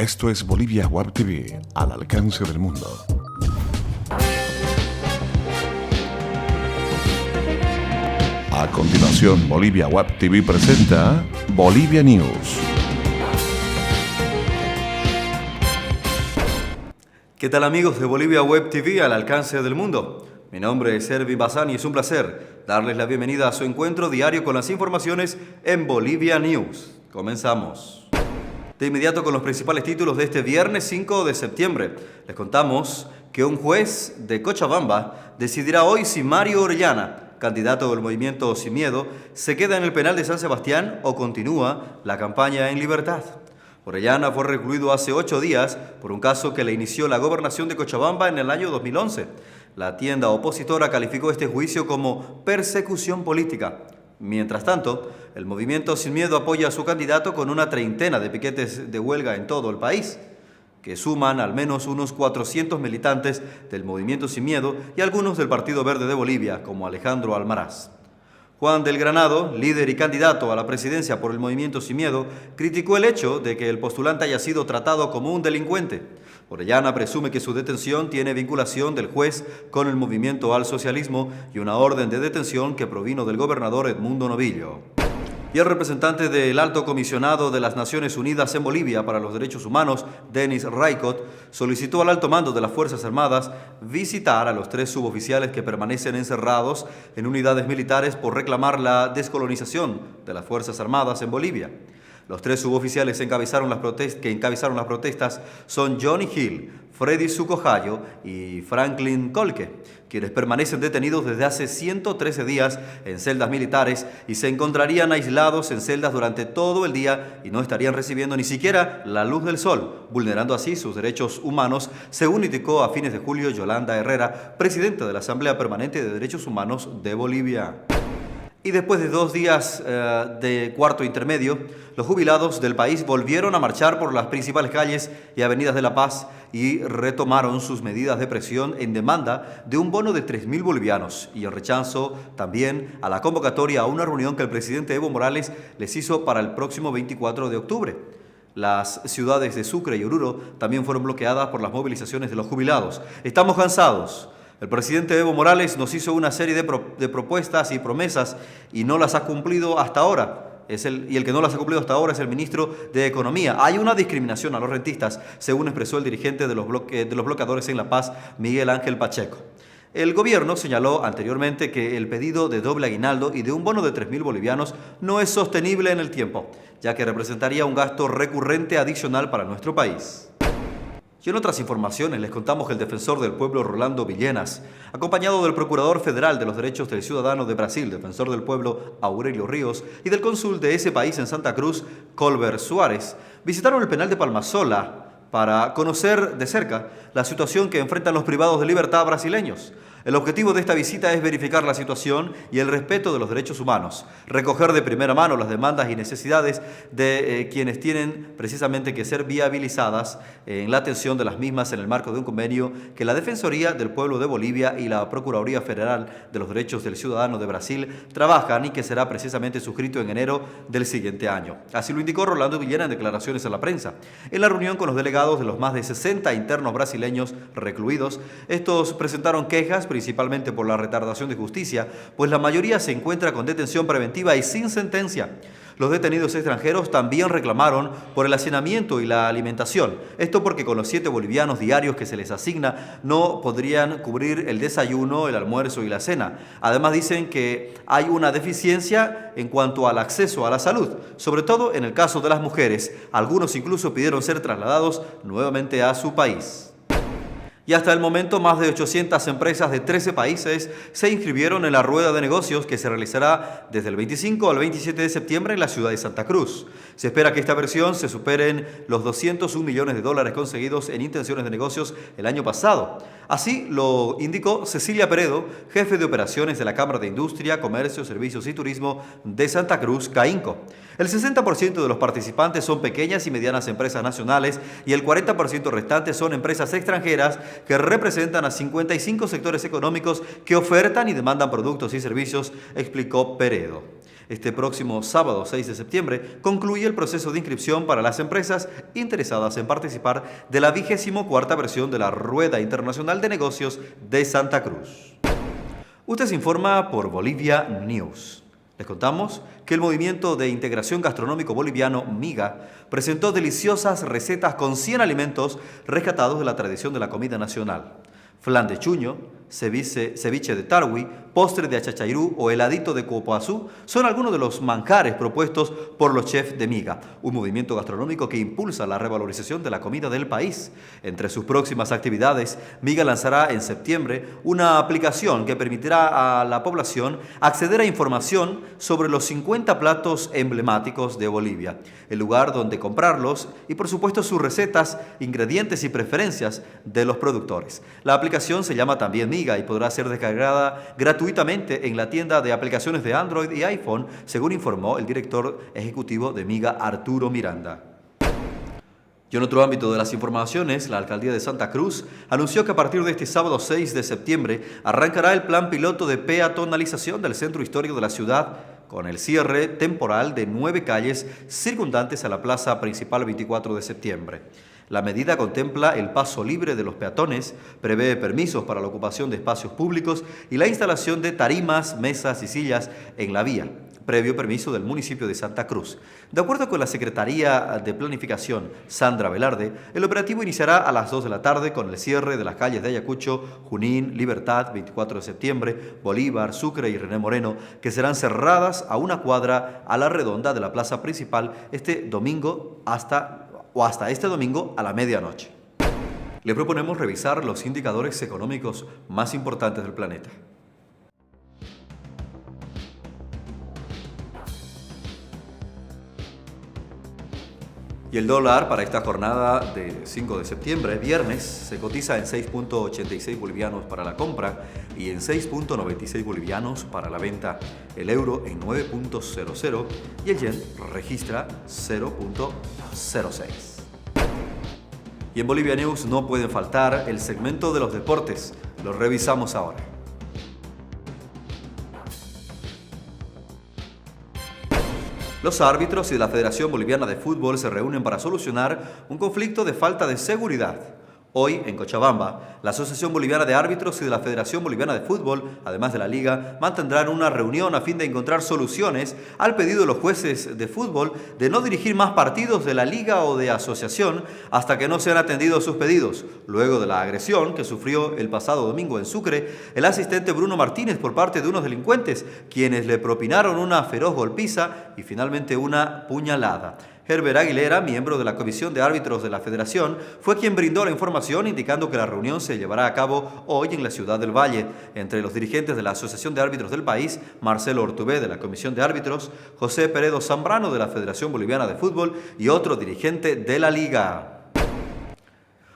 Esto es Bolivia Web TV, al alcance del mundo. A continuación, Bolivia Web TV presenta Bolivia News. ¿Qué tal, amigos de Bolivia Web TV al alcance del mundo? Mi nombre es Ervin Bazán y es un placer darles la bienvenida a su encuentro diario con las informaciones en Bolivia News. Comenzamos. De inmediato con los principales títulos de este viernes 5 de septiembre. Les contamos que un juez de Cochabamba decidirá hoy si Mario Orellana, candidato del movimiento Sin Miedo, se queda en el penal de San Sebastián o continúa la campaña en libertad. Orellana fue recluido hace 8 días por un caso que le inició la gobernación de Cochabamba en el año 2011. La tienda opositora calificó este juicio como persecución política. Mientras tanto, el movimiento Sin Miedo apoya a su candidato con una treintena de piquetes de huelga en todo el país, que suman al menos unos 400 militantes del movimiento Sin Miedo y algunos del Partido Verde de Bolivia, como Alejandro Almaraz. Juan del Granado, líder y candidato a la presidencia por el movimiento Sin Miedo, criticó el hecho de que el postulante haya sido tratado como un delincuente. Orellana presume que su detención tiene vinculación del juez con el movimiento al socialismo y una orden de detención que provino del gobernador Edmundo Novillo. Y el representante del Alto Comisionado de las Naciones Unidas en Bolivia para los Derechos Humanos, Denis Raikot, solicitó al alto mando de las Fuerzas Armadas visitar a los 3 suboficiales que permanecen encerrados en unidades militares por reclamar la descolonización de las Fuerzas Armadas en Bolivia. Los 3 suboficiales que encabezaron las protestas son Johnny Hill, Freddy Sucojayo y Franklin Colque, quienes permanecen detenidos desde hace 113 días en celdas militares y se encontrarían aislados en celdas durante todo el día y no estarían recibiendo ni siquiera la luz del sol, vulnerando así sus derechos humanos, según indicó a fines de julio Yolanda Herrera, presidenta de la Asamblea Permanente de Derechos Humanos de Bolivia. Y después de 2 días de cuarto intermedio, los jubilados del país volvieron a marchar por las principales calles y avenidas de La Paz y retomaron sus medidas de presión en demanda de un bono de 3.000 bolivianos y el rechazo también a la convocatoria a una reunión que el presidente Evo Morales les hizo para el próximo 24 de octubre. Las ciudades de Sucre y Oruro también fueron bloqueadas por las movilizaciones de los jubilados. Estamos cansados. El presidente Evo Morales nos hizo una serie de propuestas y promesas y no las ha cumplido hasta ahora. Y el que no las ha cumplido hasta ahora es el ministro de Economía. Hay una discriminación a los rentistas, según expresó el dirigente de los bloqueadores en La Paz, Miguel Ángel Pacheco. El gobierno señaló anteriormente que el pedido de doble aguinaldo y de un bono de 3.000 bolivianos no es sostenible en el tiempo, ya que representaría un gasto recurrente adicional para nuestro país. Y en otras informaciones les contamos que el defensor del pueblo Rolando Villenas, acompañado del Procurador Federal de los Derechos del Ciudadano de Brasil, defensor del pueblo Aurelio Ríos, y del cónsul de ese país en Santa Cruz, Colbert Suárez, visitaron el penal de Palmasola para conocer de cerca la situación que enfrentan los privados de libertad brasileños. El objetivo de esta visita es verificar la situación y el respeto de los derechos humanos, recoger de primera mano las demandas y necesidades de quienes tienen precisamente que ser viabilizadas en la atención de las mismas en el marco de un convenio que la Defensoría del Pueblo de Bolivia y la Procuraduría Federal de los Derechos del Ciudadano de Brasil trabajan y que será precisamente suscrito en enero del siguiente año. Así lo indicó Rolando Villena en declaraciones a la prensa. En la reunión con los delegados de los más de 60 internos brasileños recluidos, estos presentaron quejas principalmente por la retardación de justicia, pues la mayoría se encuentra con detención preventiva y sin sentencia. Los detenidos extranjeros también reclamaron por el hacinamiento y la alimentación. Esto porque con los 7 bolivianos diarios que se les asigna no podrían cubrir el desayuno, el almuerzo y la cena. Además dicen que hay una deficiencia en cuanto al acceso a la salud, sobre todo en el caso de las mujeres. Algunos incluso pidieron ser trasladados nuevamente a su país. Y hasta el momento, más de 800 empresas de 13 países se inscribieron en la rueda de negocios que se realizará desde el 25 al 27 de septiembre en la ciudad de Santa Cruz. Se espera que esta versión se superen los $201 millones conseguidos en intenciones de negocios el año pasado. Así lo indicó Cecilia Peredo, jefe de operaciones de la Cámara de Industria, Comercio, Servicios y Turismo de Santa Cruz, CAINCO. El 60% de los participantes son pequeñas y medianas empresas nacionales y el 40% restante son empresas extranjeras que representan a 55 sectores económicos que ofertan y demandan productos y servicios, explicó Peredo. Este próximo sábado 6 de septiembre concluye el proceso de inscripción para las empresas interesadas en participar de la 24ª versión de la Rueda Internacional de Negocios de Santa Cruz. Usted se informa por Bolivia News. Les contamos que el Movimiento de Integración Gastronómico Boliviano, MIGA, presentó deliciosas recetas con 100 alimentos rescatados de la tradición de la comida nacional. Flan de chuño, ceviche de tarwi, postre de achachairú o heladito de copoazú son algunos de los manjares propuestos por los chefs de MIGA, un movimiento gastronómico que impulsa la revalorización de la comida del país. Entre sus próximas actividades, MIGA lanzará en septiembre una aplicación que permitirá a la población acceder a información sobre los 50 platos emblemáticos de Bolivia, el lugar donde comprarlos y por supuesto sus recetas, ingredientes y preferencias de los productores. La aplicación se llama también MIGA y podrá ser descargada gratuitamente en la tienda de aplicaciones de Android y iPhone, según informó el director ejecutivo de MIGA, Arturo Miranda. Y en otro ámbito de las informaciones, la Alcaldía de Santa Cruz anunció que a partir de este sábado 6 de septiembre arrancará el plan piloto de peatonalización del centro histórico de la ciudad, con el cierre temporal de 9 calles circundantes a la plaza principal 24 de septiembre. La medida contempla el paso libre de los peatones, prevé permisos para la ocupación de espacios públicos y la instalación de tarimas, mesas y sillas en la vía, previo permiso del municipio de Santa Cruz. De acuerdo con la Secretaría de Planificación, Sandra Velarde, el operativo iniciará a las 2 de la tarde con el cierre de las calles de Ayacucho, Junín, Libertad, 24 de septiembre, Bolívar, Sucre y René Moreno, que serán cerradas a una cuadra a la redonda de la plaza principal este domingo hasta este domingo a la medianoche. Le proponemos revisar los indicadores económicos más importantes del planeta. Y el dólar para esta jornada de 5 de septiembre, viernes, se cotiza en 6.86 bolivianos para la compra y en 6.96 bolivianos para la venta. El euro en 9.00 y el yen registra 0.06. Y en Bolivia News no pueden faltar el segmento de los deportes. Lo revisamos ahora. Los árbitros y la Federación Boliviana de Fútbol se reúnen para solucionar un conflicto de falta de seguridad. Hoy, en Cochabamba, la Asociación Boliviana de Árbitros y de la Federación Boliviana de Fútbol, además de la Liga, mantendrán una reunión a fin de encontrar soluciones al pedido de los jueces de fútbol de no dirigir más partidos de la Liga o de asociación hasta que no sean atendidos sus pedidos. Luego de la agresión que sufrió el pasado domingo en Sucre, el asistente Bruno Martínez por parte de unos delincuentes, quienes le propinaron una feroz golpiza y finalmente una puñalada. Herbert Aguilera, miembro de la Comisión de Árbitros de la Federación, fue quien brindó la información indicando que la reunión se llevará a cabo hoy en la ciudad del Valle. Entre los dirigentes de la Asociación de Árbitros del país, Marcelo Ortubé de la Comisión de Árbitros, José Peredo Zambrano de la Federación Boliviana de Fútbol y otro dirigente de la Liga.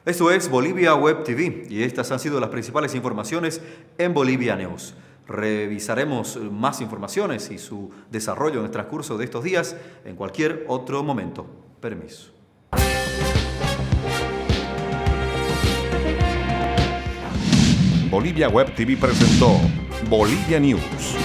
Esto es Bolivia Web TV y estas han sido las principales informaciones en Bolivia News. Revisaremos más informaciones y su desarrollo en el transcurso de estos días en cualquier otro momento. Permiso. Bolivia Web TV presentó Bolivia News.